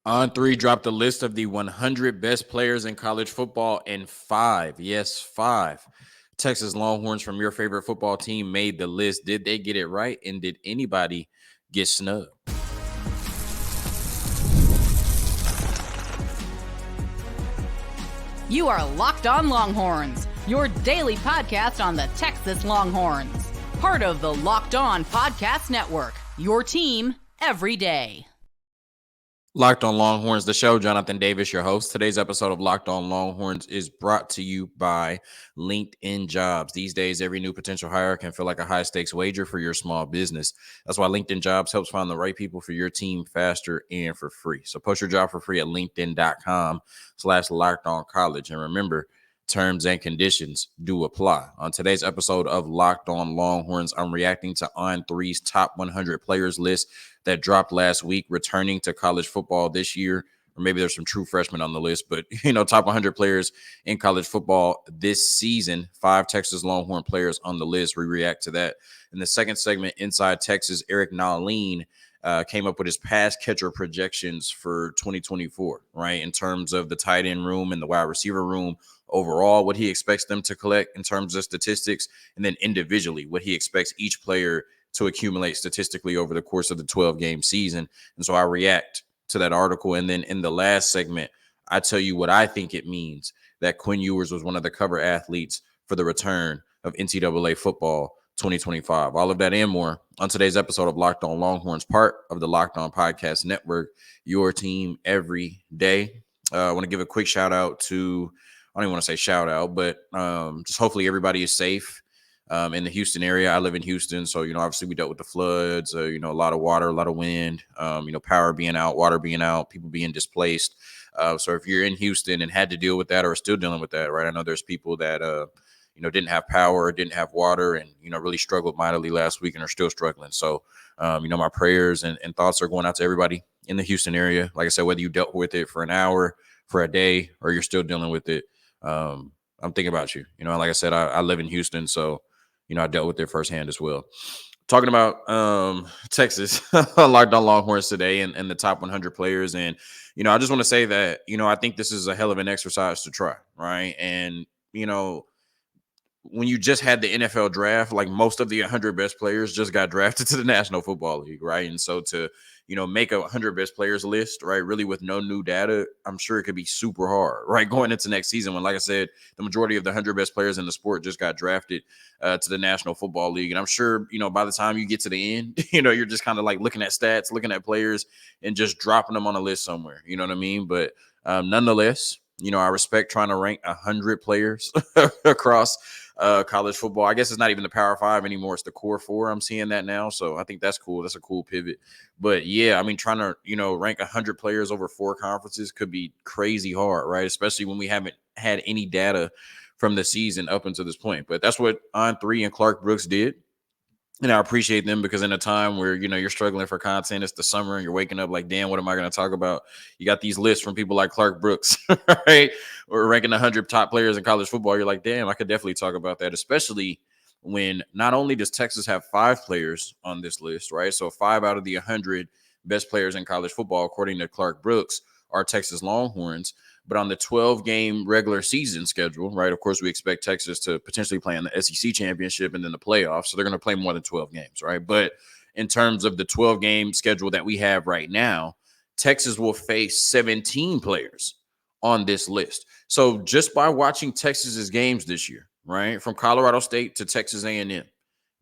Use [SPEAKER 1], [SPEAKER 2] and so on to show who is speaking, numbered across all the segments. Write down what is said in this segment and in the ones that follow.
[SPEAKER 1] On3 dropped a list of the 100 best players in college football, and five Texas Longhorns from your favorite football team made the list. Did they get it right? And did anybody get snubbed?
[SPEAKER 2] You are Locked On Longhorns, your daily podcast on the Texas Longhorns. Part of the Locked On Podcast Network, your team every day.
[SPEAKER 1] Locked On Longhorns, the show. Jonathan Davis, your host. Today's episode of Locked On Longhorns is brought to you by LinkedIn Jobs. These days, every new potential hire can feel like a high-stakes wager for your small business. That's why LinkedIn Jobs helps find the right people for your team faster and for free. So post your job for free at linkedin.com/LockedOnCollege. And remember, terms and conditions do apply. On today's episode of Locked On Longhorns, I'm reacting to On3's top 100 players list that dropped last week, returning to college football this year. Or maybe there's some true freshmen on the list, but, top 100 players in college football this season. 5 Texas Longhorn players on the list. We react to that. In the second segment, Inside Texas, Eric Nahlin came up with his pass catcher projections for 2024, right? In terms of the tight end room and the wide receiver room overall, what he expects them to collect in terms of statistics, and then individually, what he expects each player to accumulate statistically over the course of the 12-game season. And so I react to that article. And then in the last segment, I tell you what I think it means that Quinn Ewers was one of the cover athletes for the return of NCAA football 2025. All of that and more on today's episode of Locked On Longhorns, part of the Locked On Podcast Network, your team every day. I want to give a quick shout out to, I don't even want to say shout out, but just hopefully everybody is safe in the Houston area. I live in Houston, so, obviously we dealt with the floods, a lot of water, a lot of wind, power being out, water being out, people being displaced. So if you're in Houston and had to deal with that or are still dealing with that, right? I know there's people that, didn't have power, didn't have water, and, really struggled mightily last week and are still struggling. So, my prayers and thoughts are going out to everybody in the Houston area. Like I said, whether you dealt with it for an hour, for a day, or you're still dealing with it, I'm thinking about you. Like I said, I live in Houston, so, I dealt with it firsthand as well. Talking about Texas, Locked On Longhorns today and the top 100 players. And, I just want to say that, I think this is a hell of an exercise to try, right? And, when you just had the NFL draft, like most of the 100 best players just got drafted to the National Football League, right? And so to, make a 100 best players list, right, really with no new data, I'm sure it could be super hard, right, going into next season when, like I said, the majority of the 100 best players in the sport just got drafted to the National Football League. And I'm sure, by the time you get to the end, you're just kind of like looking at stats, looking at players and just dropping them on a list somewhere, you know what I mean? But nonetheless, I respect trying to rank 100 players across college football. I guess it's not even the Power 5 anymore. It's the Core 4. I'm seeing that now. So I think that's cool. That's a cool pivot. But yeah, trying to, rank 100 players over 4 conferences could be crazy hard, right? Especially when we haven't had any data from the season up until this point. But that's what On3 and Clark Brooks did. And I appreciate them because in a time where, you're struggling for content, it's the summer and you're waking up like, damn, what am I going to talk about? You got these lists from people like Clark Brooks, right? Or ranking 100 top players in college football. You're like, damn, I could definitely talk about that, especially when not only does Texas have 5 players on this list, right? So 5 out of the 100 best players in college football, according to Clark Brooks, are Texas Longhorns. But on the 12-game regular season schedule, right, of course, we expect Texas to potentially play in the SEC championship and then the playoffs. So they're going to play more than 12 games, right? But in terms of the 12-game schedule that we have right now, Texas will face 17 players on this list. So just by watching Texas's games this year, right, from Colorado State to Texas A&M,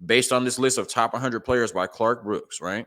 [SPEAKER 1] based on this list of top 100 players by Clark Brooks, right,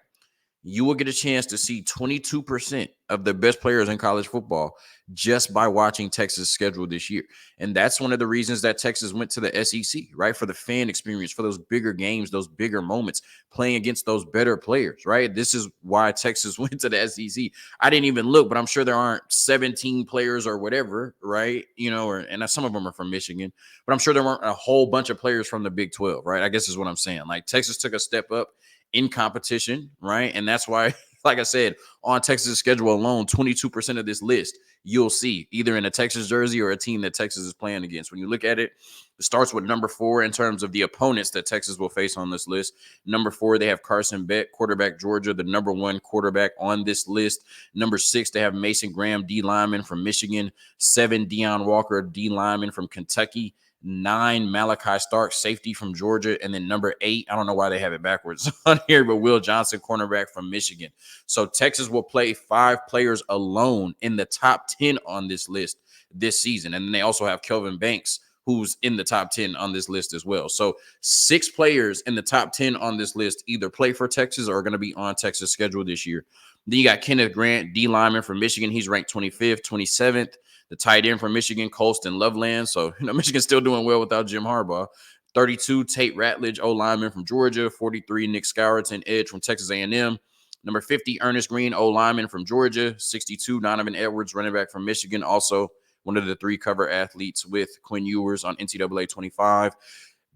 [SPEAKER 1] you will get a chance to see 22% of the best players in college football just by watching Texas' schedule this year. And that's one of the reasons that Texas went to the SEC, right? For the fan experience, for those bigger games, those bigger moments, playing against those better players, right? This is why Texas went to the SEC. I didn't even look, but I'm sure there aren't 17 players or whatever, right? And some of them are from Michigan, but I'm sure there weren't a whole bunch of players from the Big 12, right? I guess is what I'm saying. Like Texas took a step up in competition, right? And that's why like I said, on Texas' schedule alone, 22% of this list you'll see either in a Texas jersey or a team that Texas is playing against. When you look at it, it starts with number 4 in terms of the opponents that Texas will face on this list. Number 4, they have Carson Beck, quarterback, Georgia, the number 1 quarterback on this list. Number 6, they have Mason Graham, D lineman from Michigan. 7, Deion Walker, D lineman from Kentucky. 9, Malachi Stark, safety from Georgia. And then number 8, I don't know why they have it backwards on here, but Will Johnson, cornerback from Michigan. So Texas will play 5 players alone in the top 10 on this list this season. And then they also have Kelvin Banks, who's in the top 10 on this list as well. So 6 players in the top 10 on this list either play for Texas or are going to be on Texas' schedule this year. Then you got Kenneth Grant, D lineman from Michigan. He's ranked 25th, 27th. The tight end from Michigan, Colston Loveland. So, Michigan's still doing well without Jim Harbaugh. 32, Tate Ratledge, O-lineman from Georgia. 43, Nick Scourton, edge from Texas A&M. Number 50, Ernest Green, O-lineman from Georgia. 62, Donovan Edwards, running back from Michigan. Also one of the 3 cover athletes with Quinn Ewers on NCAA 25.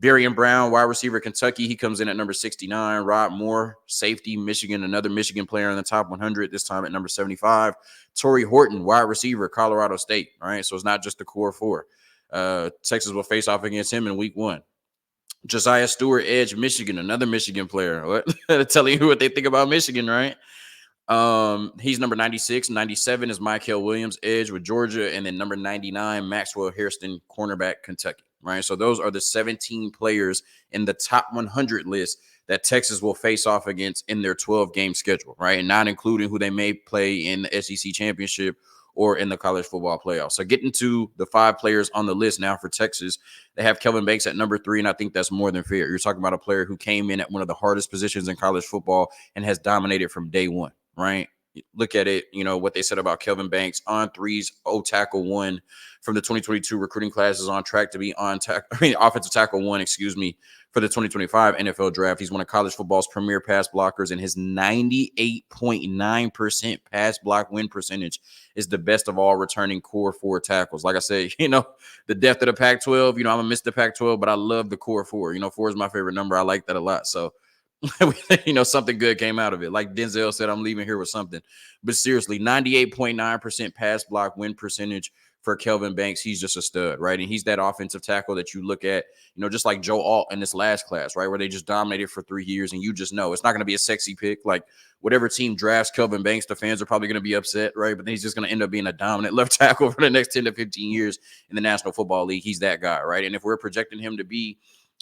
[SPEAKER 1] Darian Brown, wide receiver, Kentucky. He comes in at number 69. Rod Moore, safety, Michigan, another Michigan player in the top 100, this time at number 75. Torrey Horton, wide receiver, Colorado State. All right, so it's not just the core 4. Texas will face off against him in week 1. Josiah Stewart, edge, Michigan, another Michigan player. What? Telling you what they think about Michigan, right? He's number 96. 97 is Michael Williams, edge with Georgia. And then number 99, Maxwell Hairston, cornerback, Kentucky. Right. So those are the 17 players in the top 100 list that Texas will face off against in their 12-game schedule. Right. And not including who they may play in the SEC championship or in the college football playoffs. So getting to the 5 players on the list now for Texas, they have Kelvin Banks at number 3, and I think that's more than fair. You're talking about a player who came in at one of the hardest positions in college football and has dominated from day one. Right. Look at it, what they said about Kelvin Banks on threes, tackle 1 from the 2022 recruiting class is on track to be offensive tackle 1, for the 2025 NFL draft. He's one of college football's premier pass blockers, and his 98.9% pass block win percentage is the best of all returning core 4 tackles. Like I said, the depth of the Pac-12, I'm going to miss the Pac-12, but I love the core 4. 4 is my favorite number. I like that a lot. So, something good came out of it. Like Denzel said, I'm leaving here with something. But seriously, 98.9% pass block win percentage for Kelvin Banks. He's just a stud, right? And he's that offensive tackle that you look at, just like Joe Alt in this last class, right? Where they just dominated for 3 years, and you just know it's not going to be a sexy pick. Like whatever team drafts Kelvin Banks, the fans are probably going to be upset, right? But then he's just going to end up being a dominant left tackle for the next 10 to 15 years in the National Football League. He's that guy, right? And if we're projecting him to be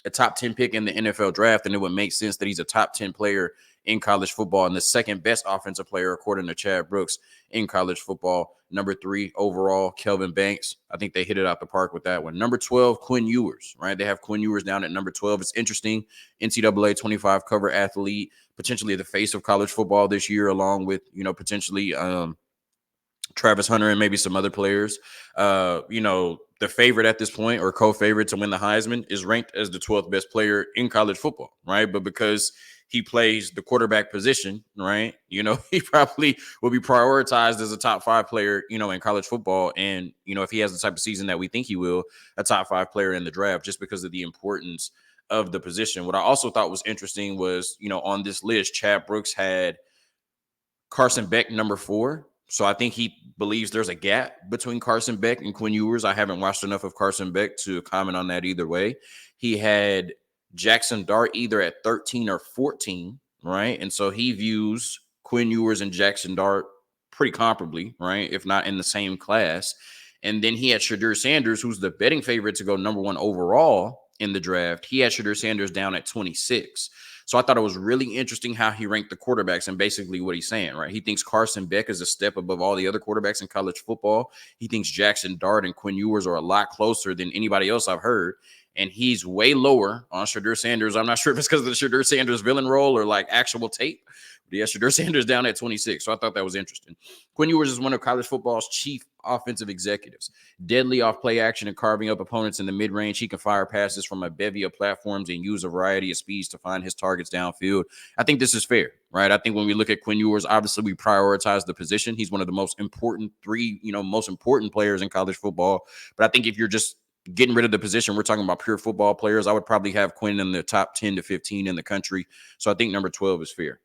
[SPEAKER 1] a top 10 pick in the NFL draft, and it would make sense that he's a top 10 player in college football and the second best offensive player, according to Chad Brooks, in college football. Number 3 overall, Kelvin Banks. I think they hit it out the park with that one. Number 12, Quinn Ewers, right? They have Quinn Ewers down at number 12. It's interesting. NCAA 25 cover athlete, potentially the face of college football this year, along with, potentially Travis Hunter and maybe some other players. The favorite at this point, or co-favorite to win the Heisman, is ranked as the 12th best player in college football, right? But because he plays the quarterback position, right, he probably will be prioritized as a top 5 player, in college football. And, if he has the type of season that we think he will, a top 5 player in the draft, just because of the importance of the position. What I also thought was interesting was, on this list, Chad Brooks had Carson Beck number 4. So I think he believes there's a gap between Carson Beck and Quinn Ewers. I haven't watched enough of Carson Beck to comment on that either way. He had Jackson Dart either at 13 or 14, right? And so he views Quinn Ewers and Jackson Dart pretty comparably, right? If not in the same class. And then he had Shadur Sanders, who's the betting favorite to go number 1 overall in the draft. He had Shadur Sanders down at 26. So I thought it was really interesting how he ranked the quarterbacks and basically what he's saying, right? He thinks Carson Beck is a step above all the other quarterbacks in college football. He thinks Jackson Dart and Quinn Ewers are a lot closer than anybody else I've heard. And he's way lower on Shadur Sanders. I'm not sure if it's because of the Shadur Sanders villain role or like actual tape. But yeah, Shadur Sanders down at 26. So I thought that was interesting. Quinn Ewers is one of college football's chief offensive executives. Deadly off play action and carving up opponents in the mid-range. He can fire passes from a bevy of platforms and use a variety of speeds to find his targets downfield. I think this is fair, right? I think when we look at Quinn Ewers, obviously we prioritize the position. He's one of the most important most important players in college football. But I think if you're just getting rid of the position, we're talking about pure football players, I would probably have Quinn in the top 10 to 15 in the country. So I think number 12 is fair.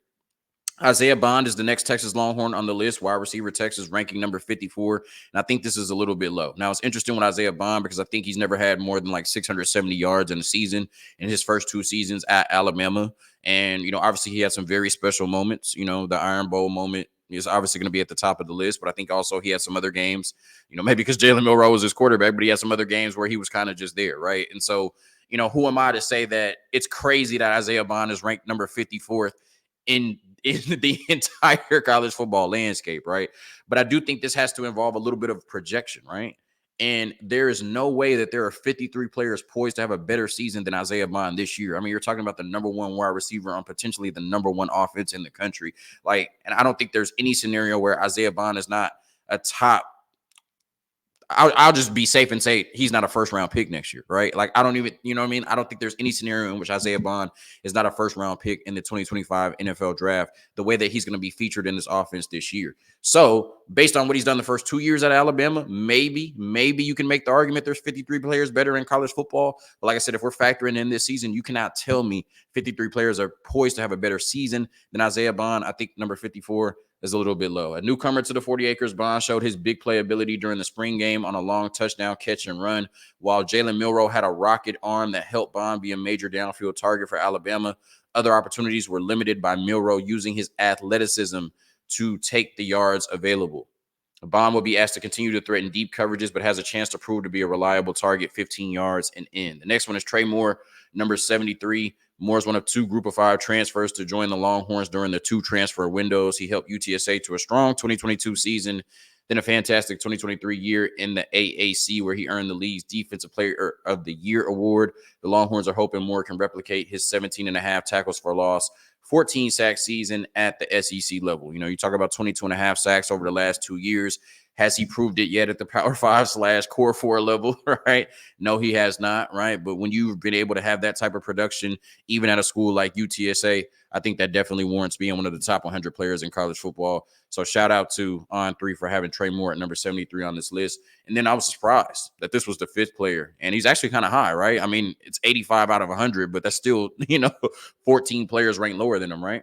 [SPEAKER 1] Isaiah Bond is the next Texas Longhorn on the list, wide receiver, Texas, ranking number 54. And I think this is a little bit low. Now, it's interesting with Isaiah Bond because I think he's never had more than like 670 yards in a season in his first 2 seasons at Alabama. And, obviously he had some very special moments. The Iron Bowl moment is obviously going to be at the top of the list. But I think also he had some other games, maybe because Jalen Milroe was his quarterback, but he had some other games where he was kind of just there, right? And so, who am I to say that it's crazy that Isaiah Bond is ranked number 54th in the entire college football landscape, right? But I do think this has to involve a little bit of projection, right? And there is no way that there are 53 players poised to have a better season than Isaiah Bond this year. I mean, you're talking about the number one wide receiver on potentially the number one offense in the country. And I don't think there's any scenario where Isaiah Bond is not a top. I'll just be safe and say he's not a first round pick next year, right? I don't even, you know what I mean? I don't think there's any scenario in which Isaiah Bond is not a first round pick in the 2025 NFL draft, the way that he's going to be featured in this offense this year. So based on what he's done the first 2 years at Alabama, maybe you can make the argument there's 53 players better in college football. But like I said, if we're factoring in this season, you cannot tell me 53 players are poised to have a better season than Isaiah Bond. I think number 54 is a little bit low. A newcomer to the 40 acres, Bond showed his big playability during the spring game on a long touchdown catch and run, while Jalen Milroe had a rocket arm that helped Bond be a major downfield target for Alabama. Other opportunities were limited by Milroe using his athleticism to take the yards available. Bond will be asked to continue to threaten deep coverages, but has a chance to prove to be a reliable target, 15 yards and in. The next one is Trey Moore, number 73. Moore is one of 2 Group of 5 transfers to join the Longhorns during the 2 transfer windows. He helped UTSA to a strong 2022 season, then a fantastic 2023 year in the AAC, where he earned the league's Defensive Player of the Year award. The Longhorns are hoping Moore can replicate his 17.5 tackles for loss, 14 sack season at the SEC level. You talk about 22.5 sacks over the last 2 years. Has he proved it yet at the Power 5/Core 4 level, right? No, he has not, right? But when you've been able to have that type of production, even at a school like UTSA, I think that definitely warrants being one of the top 100 players in college football. So shout out to On3 for having Trey Moore at number 73 on this list. And then I was surprised that this was the 5th player. And he's actually kind of high, right? I mean, it's 85 out of 100, but that's still, 14 players ranked lower than him, right?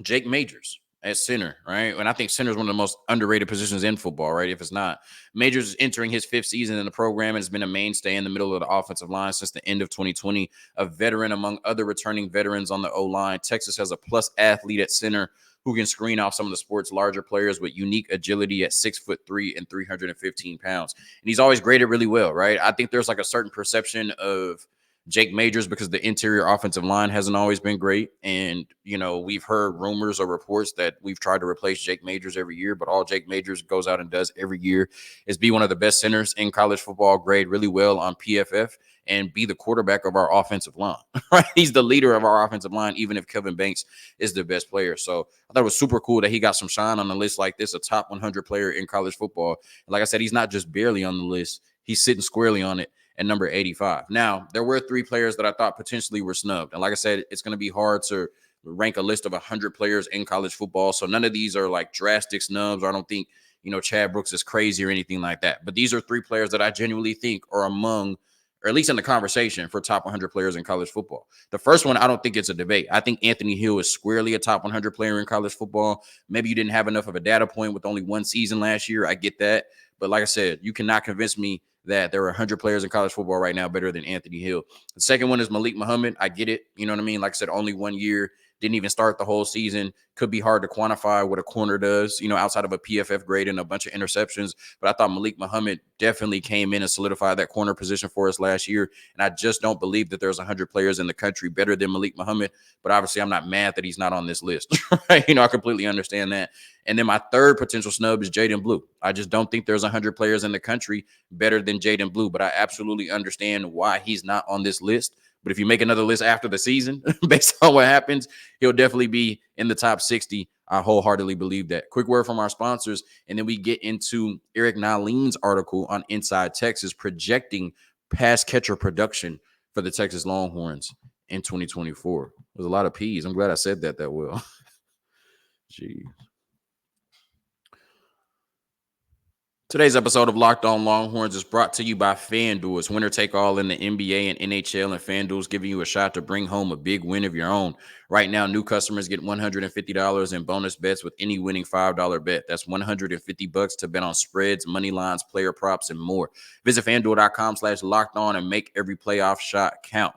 [SPEAKER 1] Jake Majors at center, right? And I think center is one of the most underrated positions in football, right? If it's not. Majors is entering his 5th season in the program and has been a mainstay in the middle of the offensive line since the end of 2020. A veteran among other returning veterans on the O-line. Texas has a plus athlete at center who can screen off some of the sport's larger players with unique agility at 6'3" and 315 pounds. And he's always graded really well, right? I think there's a certain perception of Jake Majors because the interior offensive line hasn't always been great. And, we've heard rumors or reports that we've tried to replace Jake Majors every year, but all Jake Majors goes out and does every year is be one of the best centers in college football, grade really well on PFF, and be the quarterback of our offensive line, right? He's the leader of our offensive line, even if Kelvin Banks is the best player. So I thought it was super cool that he got some shine on the list like this, a top 100 player in college football. And like I said, he's not just barely on the list. He's sitting squarely on it at number 85. Now, there were 3 players that I thought potentially were snubbed. And like I said, it's going to be hard to rank a list of 100 players in college football. So none of these are drastic snubs. I don't think, Chad Brooks is crazy or anything like that. But these are 3 players that I genuinely think are among, or at least in the conversation for top 100 players in college football. The first one, I don't think it's a debate. I think Anthony Hill is squarely a top 100 player in college football. Maybe you didn't have enough of a data point with only 1 season last year. I get that. But like I said, you cannot convince me that there are 100 players in college football right now better than Anthony Hill. The second one is Malik Muhammad. I get it. You know what I mean? Like I said, only 1 year. Didn't even start the whole season. Could be hard to quantify what a corner does, outside of a PFF grade and a bunch of interceptions. But I thought Malik Muhammad definitely came in and solidified that corner position for us last year. And I just don't believe that there's 100 players in the country better than Malik Muhammad. But obviously, I'm not mad that he's not on this list. Right? I completely understand that. And then my third potential snub is Jaden Blue. I just don't think there's 100 players in the country better than Jaden Blue. But I absolutely understand why he's not on this list. But if you make another list after the season, based on what happens, he'll definitely be in the top 60. I wholeheartedly believe that. Quick word from our sponsors, and then we get into Eric Naleen's article on Inside Texas projecting pass catcher production for the Texas Longhorns in 2024. There's a lot of P's. I'm glad I said that well. Jeez. Today's episode of Locked On Longhorns is brought to you by FanDuel. It's winner take all in the NBA and NHL, and FanDuel is giving you a shot to bring home a big win of your own. Right now, new customers get $150 in bonus bets with any winning $5 bet. That's $150 to bet on spreads, money lines, player props, and more. Visit FanDuel.com/lockedon and make every playoff shot count.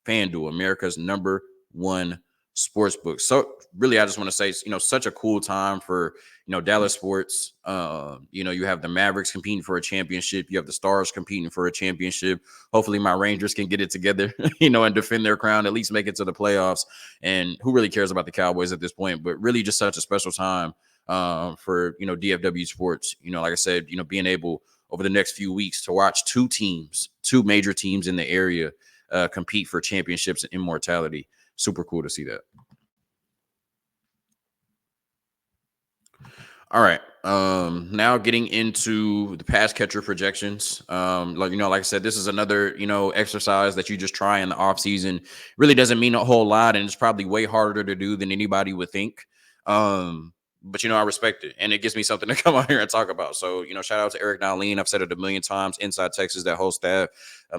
[SPEAKER 1] FanDuel, America's #1 sportsbook. So really, I just want to say, such a cool time for, Dallas sports. You have the Mavericks competing for a championship. You have the Stars competing for a championship. Hopefully my Rangers can get it together, and defend their crown, at least make it to the playoffs. And who really cares about the Cowboys at this point? But really just such a special time for, DFW sports. Like I said, being able over the next few weeks to watch two major teams in the area compete for championships and immortality. Super cool to see that. All right. Now getting into the pass catcher projections. Like I said, this is another, exercise that you just try in the off season. Really doesn't mean a whole lot, and it's probably way harder to do than anybody would think. But I respect it, and it gives me something to come out here and talk about. So, shout out to Eric Nalene. I've said it a million times. Inside Texas, that whole staff,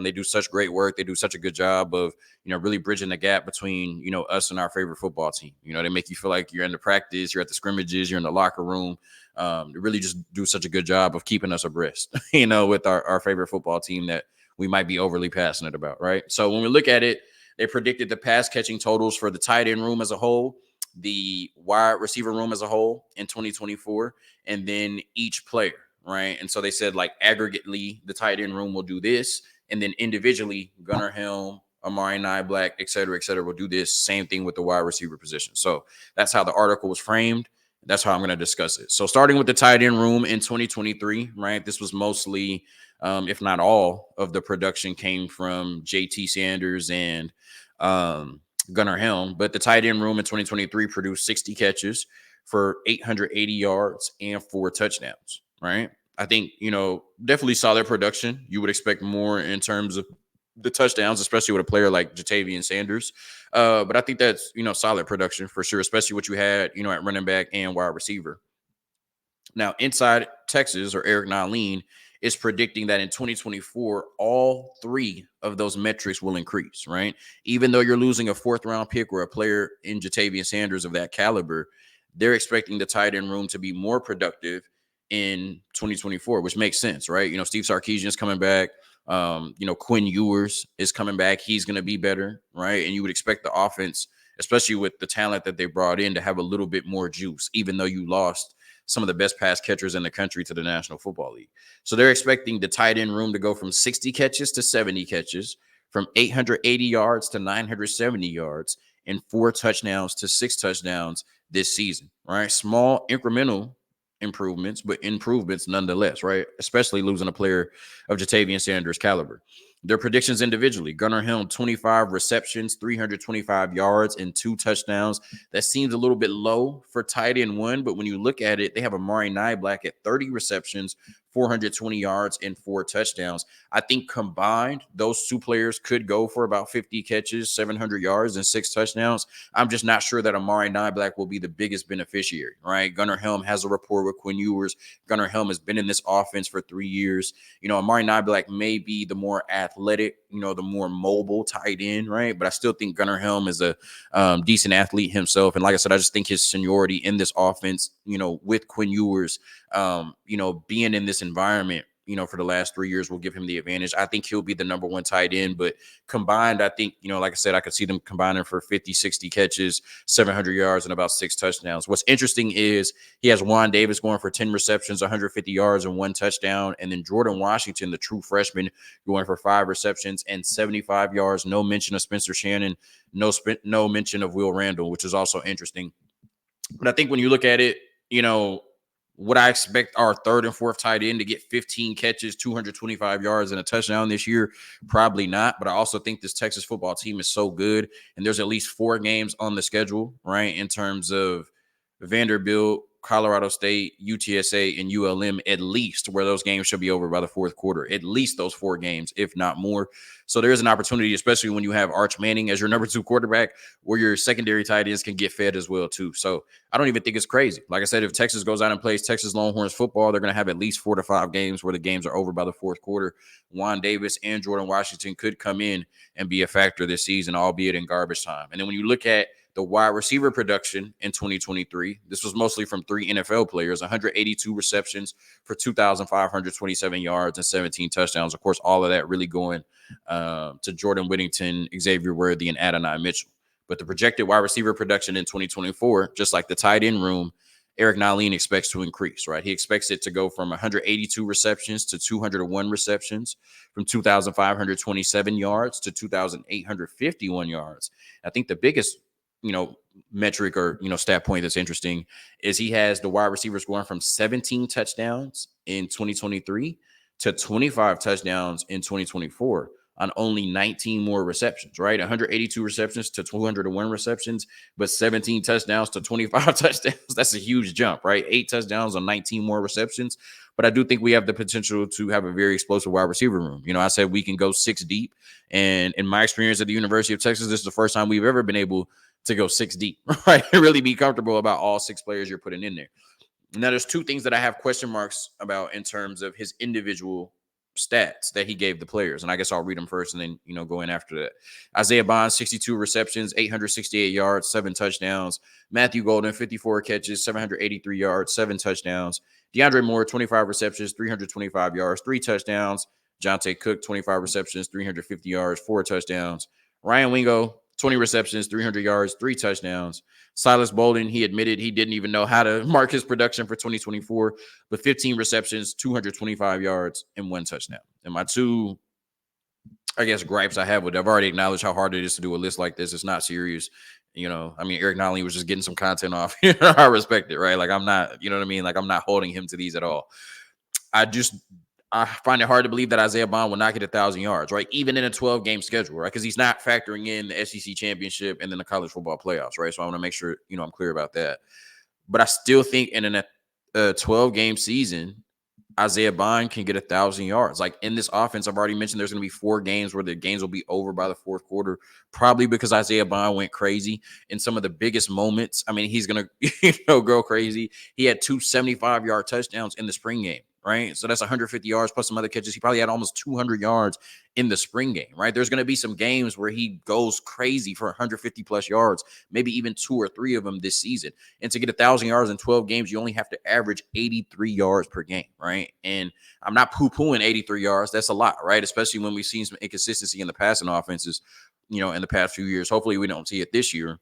[SPEAKER 1] they do such great work. They do such a good job of, really bridging the gap between, us and our favorite football team. They make you feel like you're in the practice, you're at the scrimmages, you're in the locker room. They really just do such a good job of keeping us abreast, with our favorite football team that we might be overly passionate about, right? So when we look at it, they predicted the pass catching totals for the tight end room as a whole, the wide receiver room as a whole in 2024, and then each player, right? And so they said, like, aggregately, the tight end room will do this, and then individually, Gunnar Helm, Amari Niblack, et cetera, will do this. Same thing with the wide receiver position. So that's how the article was framed. That's how I'm going to discuss it. So starting with the tight end room in 2023, right? This was mostly, if not all, of the production came from JT Sanders and Gunnar Helm. But the tight end room in 2023 produced 60 catches for 880 yards and 4 touchdowns, right? I think, definitely solid production. You would expect more in terms of the touchdowns, especially with a player like Jatavian Sanders. But I think that's, solid production for sure, especially what you had, at running back and wide receiver. Now, Inside Texas, or Eric Nalene, is predicting that in 2024, all 3 of those metrics will increase, right? Even though you're losing a 4th-round pick or a player in Jatavian Sanders of that caliber, they're expecting the tight end room to be more productive in 2024, which makes sense, right? Steve Sarkisian is coming back. Quinn Ewers is coming back. He's going to be better, right? And you would expect the offense, especially with the talent that they brought in, to have a little bit more juice, even though you lost some of the best pass catchers in the country to the National Football League. So they're expecting the tight end room to go from 60 catches to 70 catches, from 880 yards to 970 yards, and 4 touchdowns to 6 touchdowns this season, right? Small incremental improvements, but improvements nonetheless, right? Especially losing a player of Jatavian Sanders' caliber. Their predictions individually: Gunnar Helm, 25 receptions, 325 yards, and 2 touchdowns. That seems a little bit low for tight end 1, but when you look at it, they have Amari Niblack at 30 receptions, 420 yards, and 4 touchdowns. I think combined, those 2 players could go for about 50 catches, 700 yards, and 6 touchdowns. I'm just not sure that Amari Niblack will be the biggest beneficiary, right? Gunnar Helm has a rapport with Quinn Ewers. Gunnar Helm has been in this offense for 3 years. Amari Niblack may be the more athletic, the more mobile tight end, right? But I still think Gunnar Helm is a decent athlete himself. And like I said, I just think his seniority in this offense, with Quinn Ewers, being in this environment, for the last 3 years will give him the advantage. I think he'll be the number 1 tight end, but combined, I think, like I said, I could see them combining for 50, 60 catches, 700 yards, and about 6 touchdowns. What's interesting is he has Juan Davis going for 10 receptions, 150 yards, and 1 touchdown. And then Jordan Washington, the true freshman, going for 5 receptions and 75 yards. No mention of Spencer Shannon, no mention of Will Randall, which is also interesting. But I think when you look at it, would I expect our 3rd and 4th tight end to get 15 catches, 225 yards, and a touchdown this year? Probably not. But I also think this Texas football team is so good, and there's at least 4 games on the schedule, right, in terms of Vanderbilt, Colorado State, UTSA, and ULM at least, where those games should be over by the fourth quarter. At least those 4 games, if not more. So there is an opportunity, especially when you have Arch Manning as your number 2 quarterback, where your secondary tight ends can get fed as well too. So I don't even think it's crazy. Like I said, if Texas goes out and plays Texas Longhorns football, they're going to have at least 4 to 5 games where the games are over by the fourth quarter. Juan Davis and Jordan Washington could come in and be a factor this season, albeit in garbage time. And then when you look at the wide receiver production in 2023, this was mostly from 3 NFL players, 182 receptions for 2,527 yards and 17 touchdowns. Of course, all of that really going to Jordan Whittington, Xavier Worthy, and Adonai Mitchell. But the projected wide receiver production in 2024, just like the tight end room, Eric Naleen expects to increase, right? He expects it to go from 182 receptions to 201 receptions, from 2,527 yards to 2,851 yards. I think the biggest metric or, stat point that's interesting is he has the wide receivers going from 17 touchdowns in 2023 to 25 touchdowns in 2024 on only 19 more receptions, right? 182 receptions to 201 receptions, but 17 touchdowns to 25 touchdowns. That's a huge jump, right? 8 touchdowns on 19 more receptions. But I do think we have the potential to have a very explosive wide receiver room. I said we can go 6 deep. And in my experience at the University of Texas, this is the first time we've ever been able to go 6 deep, right? Really be comfortable about all 6 players you're putting in there. Now, there's 2 things that I have question marks about in terms of his individual stats that he gave the players. And I guess I'll read them first and then, go in after that. Isaiah Bond, 62 receptions, 868 yards, 7 touchdowns. Matthew Golden, 54 catches, 783 yards, 7 touchdowns. DeAndre Moore, 25 receptions, 325 yards, 3 touchdowns. Jonte Cook, 25 receptions, 350 yards, 4 touchdowns. Ryan Wingo, 20 receptions, 300 yards, 3 touchdowns. Silas Bolden, he admitted he didn't even know how to mark his production for 2024, but 15 receptions, 225 yards, and 1 touchdown. And my 2, gripes I have with it, I've already acknowledged how hard it is to do a list like this. It's not serious. Eric Naleen was just getting some content off. I respect it, right? Like, I'm not, Like, I'm not holding him to these at all. I find it hard to believe that Isaiah Bond will not get 1,000 yards, right? Even in a 12-game schedule, right? Because he's not factoring in the SEC championship and then the college football playoffs, right? So I want to make sure, I'm clear about that. But I still think in a 12-game season, Isaiah Bond can get 1,000 yards. Like, in this offense, I've already mentioned there's going to be 4 games where the games will be over by the fourth quarter, probably because Isaiah Bond went crazy in some of the biggest moments. I mean, he's going to, go crazy. He had 2 75-yard touchdowns in the spring game, right? So that's 150 yards plus some other catches. He probably had almost 200 yards in the spring game, right? There's going to be some games where he goes crazy for 150 plus yards, maybe even 2 or 3 of them this season. And to get 1,000 yards in 12 games, you only have to average 83 yards per game, right? And I'm not poo-pooing 83 yards. That's a lot, right? Especially when we've seen some inconsistency in the passing offenses, in the past few years. Hopefully we don't see it this year.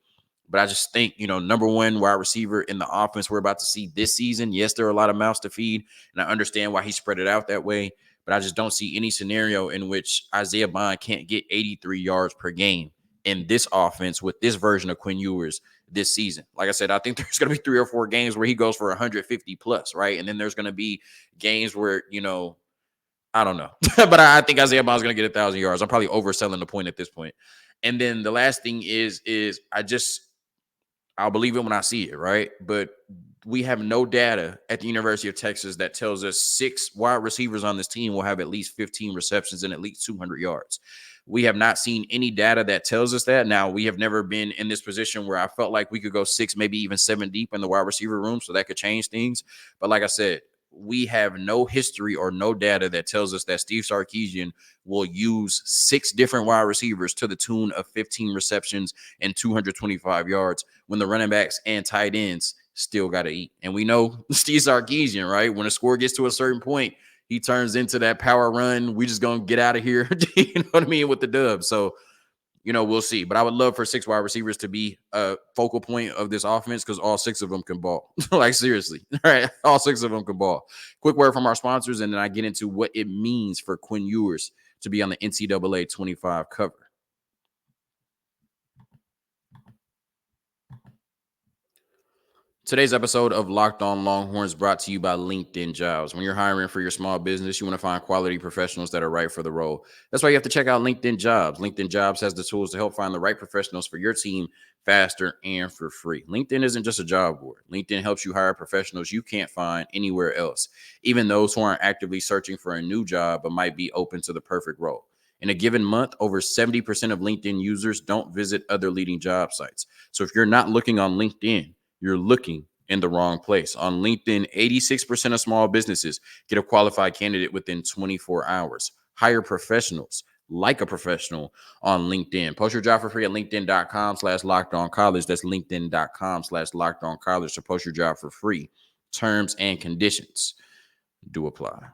[SPEAKER 1] But I just think, number 1 wide receiver in the offense we're about to see this season. Yes, there are a lot of mouths to feed, and I understand why he spread it out that way. But I just don't see any scenario in which Isaiah Bond can't get 83 yards per game in this offense with this version of Quinn Ewers this season. Like I said, I think there's going to be 3 or 4 games where he goes for 150 plus, right? And then there's going to be games where, I don't know. But I think Isaiah Bond's going to get 1,000 yards. I'm probably overselling the point at this point. And then the last thing is I'll believe it when I see it, right? But we have no data at the University of Texas that tells us 6 wide receivers on this team will have at least 15 receptions and at least 200 yards. We have not seen any data that tells us that. Now, we have never been in this position where I felt like we could go 6, maybe even 7 deep in the wide receiver room, so that could change things. But like I said, we have no history or no data that tells us that Steve Sarkisian will use 6 different wide receivers to the tune of 15 receptions and 225 yards when the running backs and tight ends still got to eat. And we know Steve Sarkisian, right? When a score gets to a certain point, he turns into that power run. We just going to get out of here, you know what I mean, with the dub. So, we'll see. But I would love for 6 wide receivers to be a focal point of this offense because all 6 of them can ball. Like, seriously. All right. All 6 of them can ball. Quick word from our sponsors, and then I get into what it means for Quinn Ewers to be on the NCAA 25 cover. Today's episode of Locked On Longhorns brought to you by LinkedIn Jobs. When you're hiring for your small business, you want to find quality professionals that are right for the role. That's why you have to check out LinkedIn Jobs. LinkedIn Jobs has the tools to help find the right professionals for your team faster and for free. LinkedIn isn't just a job board. LinkedIn helps you hire professionals you can't find anywhere else, even those who aren't actively searching for a new job but might be open to the perfect role. In a given month, over 70% of LinkedIn users don't visit other leading job sites. So if you're not looking on LinkedIn, you're looking in the wrong place. On LinkedIn, 86% of small businesses get a qualified candidate within 24 hours. Hire professionals like a professional on LinkedIn. Post your job for free at linkedin.com/lockedoncollege. That's linkedin.com/lockedoncollege to post your job for free. Terms and conditions do apply.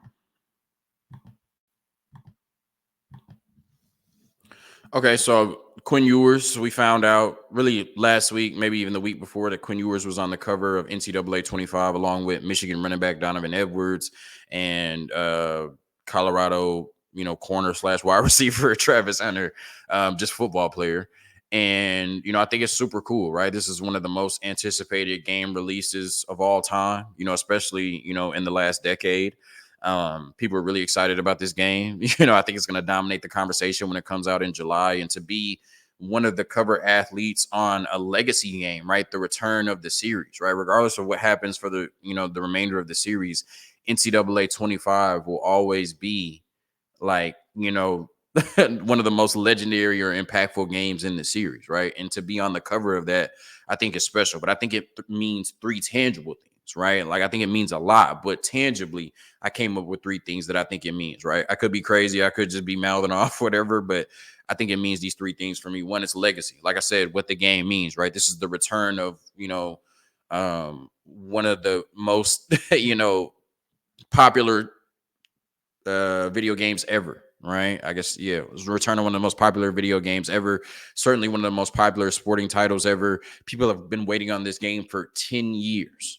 [SPEAKER 1] Okay, so Quinn Ewers, we found out really last week, maybe even the week before, that Quinn Ewers was on the cover of NCAA 25 along with Michigan running back Donovan Edwards and Colorado, corner/wide receiver Travis Hunter, just football player. And, I think it's super cool, right? This is one of the most anticipated game releases of all time, especially, in the last decade. People are really excited about this game. I think it's going to dominate the conversation when it comes out in July. And to be one of the cover athletes on a legacy game, right? The return of the series, right? Regardless of what happens for the remainder of the series, NCAA 25 will always be like, one of the most legendary or impactful games in the series, right? And to be on the cover of that, I think is special. But I think it means three tangible things, right? Like, I think it means a lot, but tangibly, I came up with three things that I think it means, right? I could be crazy. I could just be mouthing off whatever, but I think it means these three things for me. One, it's legacy. Like I said, what the game means, right? This is the return of, one of the most, popular video games ever, right? I guess, yeah, it was the return of one of the most popular video games ever. Certainly one of the most popular sporting titles ever. People have been waiting on this game for 10 years,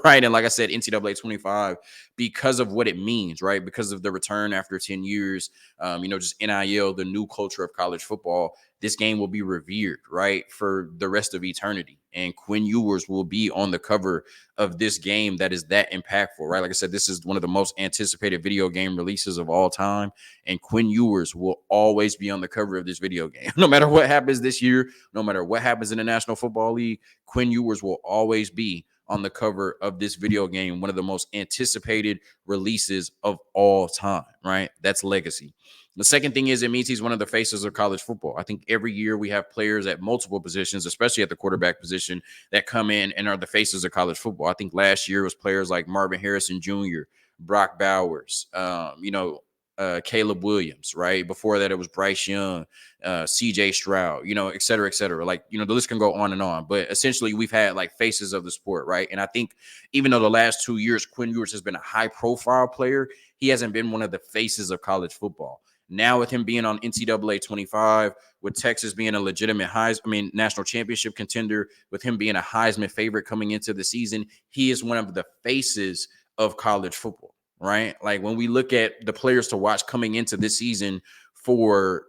[SPEAKER 1] right? And like I said, NCAA 25, because of what it means, right? Because of the return after 10 years, just NIL, the new culture of college football, this game will be revered, right, for the rest of eternity. And Quinn Ewers will be on the cover of this game that is that impactful, right? Like I said, this is one of the most anticipated video game releases of all time. And Quinn Ewers will always be on the cover of this video game. No matter what happens this year, no matter what happens in the National Football League, Quinn Ewers will always be on the cover of this video game, one of the most anticipated releases of all time, right? That's legacy. The second thing is it means he's one of the faces of college football. I think every year we have players at multiple positions, especially at the quarterback position, that come in and are the faces of college football. I think last year was players like Marvin Harrison Jr., Brock Bowers, Caleb Williams, right? Before that, it was Bryce Young, CJ Stroud, et cetera, et cetera. Like, the list can go on and on. But essentially, we've had like faces of the sport, right? And I think even though the last 2 years, Quinn Ewers has been a high-profile player, he hasn't been one of the faces of college football. Now, with him being on NCAA 25, with Texas being a legitimate national championship contender, with him being a Heisman favorite coming into the season, he is one of the faces of college football, right? Like, when we look at the players to watch coming into this season for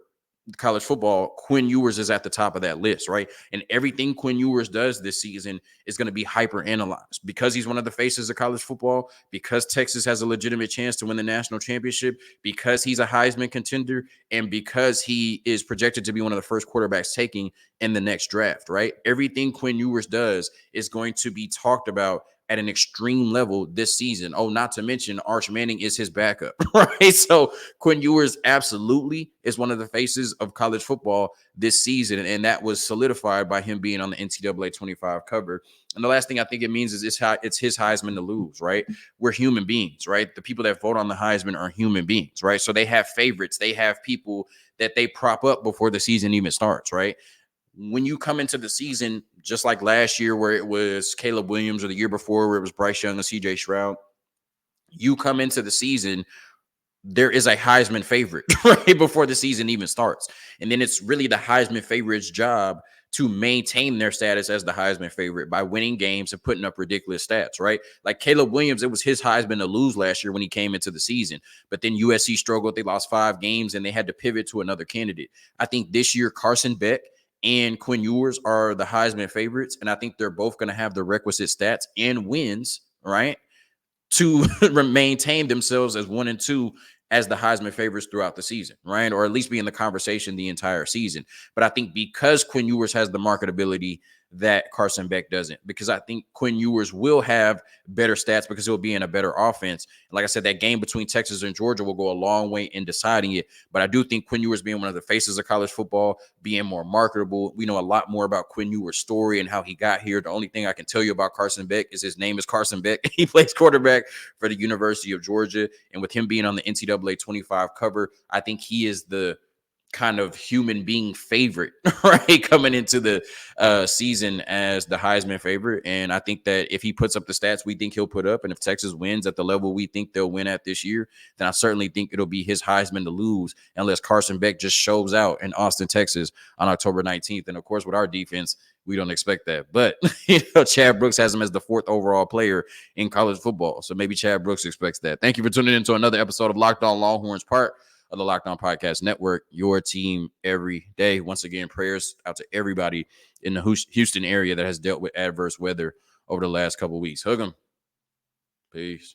[SPEAKER 1] college football, Quinn Ewers is at the top of that list, right? And everything Quinn Ewers does this season is going to be hyper analyzed because he's one of the faces of college football, because Texas has a legitimate chance to win the national championship, because he's a Heisman contender, and because he is projected to be one of the first quarterbacks taking in the next draft, right? Everything Quinn Ewers does is going to be talked about at an extreme level this season. Oh, not to mention Arch Manning is his backup, right? So Quinn Ewers absolutely is one of the faces of college football this season, and that was solidified by him being on the NCAA 25 cover. And the last thing I think it means is it's his Heisman to lose, right? We're human beings, right? The people that vote on the Heisman are human beings, right? So they have favorites. They have people that they prop up before the season even starts, right? When you come into the season, just like last year where it was Caleb Williams, or the year before where it was Bryce Young and CJ Stroud, you come into the season, there is a Heisman favorite right before the season even starts. And then it's really the Heisman favorite's job to maintain their status as the Heisman favorite by winning games and putting up ridiculous stats, right? Like Caleb Williams, it was his Heisman to lose last year when he came into the season. But then USC struggled. They lost 5 games and they had to pivot to another candidate. I think this year, Carson Beck and Quinn Ewers are the Heisman favorites. And I think they're both going to have the requisite stats and wins, right, to maintain themselves as 1 and 2 as the Heisman favorites throughout the season, right? Or at least be in the conversation the entire season. But I think because Quinn Ewers has the marketability that Carson Beck doesn't, because I think Quinn Ewers will have better stats because he'll be in a better offense. Like I said, that game between Texas and Georgia will go a long way in deciding it. But I do think Quinn Ewers being one of the faces of college football, being more marketable, we know a lot more about Quinn Ewers' story and how he got here. The only thing I can tell you about Carson Beck is his name is Carson Beck. He plays quarterback for the University of Georgia. And with him being on the NCAA 25 cover, I think he is the kind of human being favorite, right, coming into the season as the Heisman favorite. And I think that if he puts up the stats we think he'll put up, and if Texas wins at the level we think they'll win at this year, then I certainly think it'll be his Heisman to lose unless Carson Beck just shows out in Austin, Texas on October 19th. And of course, with our defense, we don't expect that. But Chad Brooks has him as the 4th overall player in college football. So maybe Chad Brooks expects that. Thank you for tuning in to another episode of Locked On Longhorns, part of the Locked On Podcast Network, your team every day. Once again, prayers out to everybody in the Houston area that has dealt with adverse weather over the last couple of weeks. Hug 'em. Peace.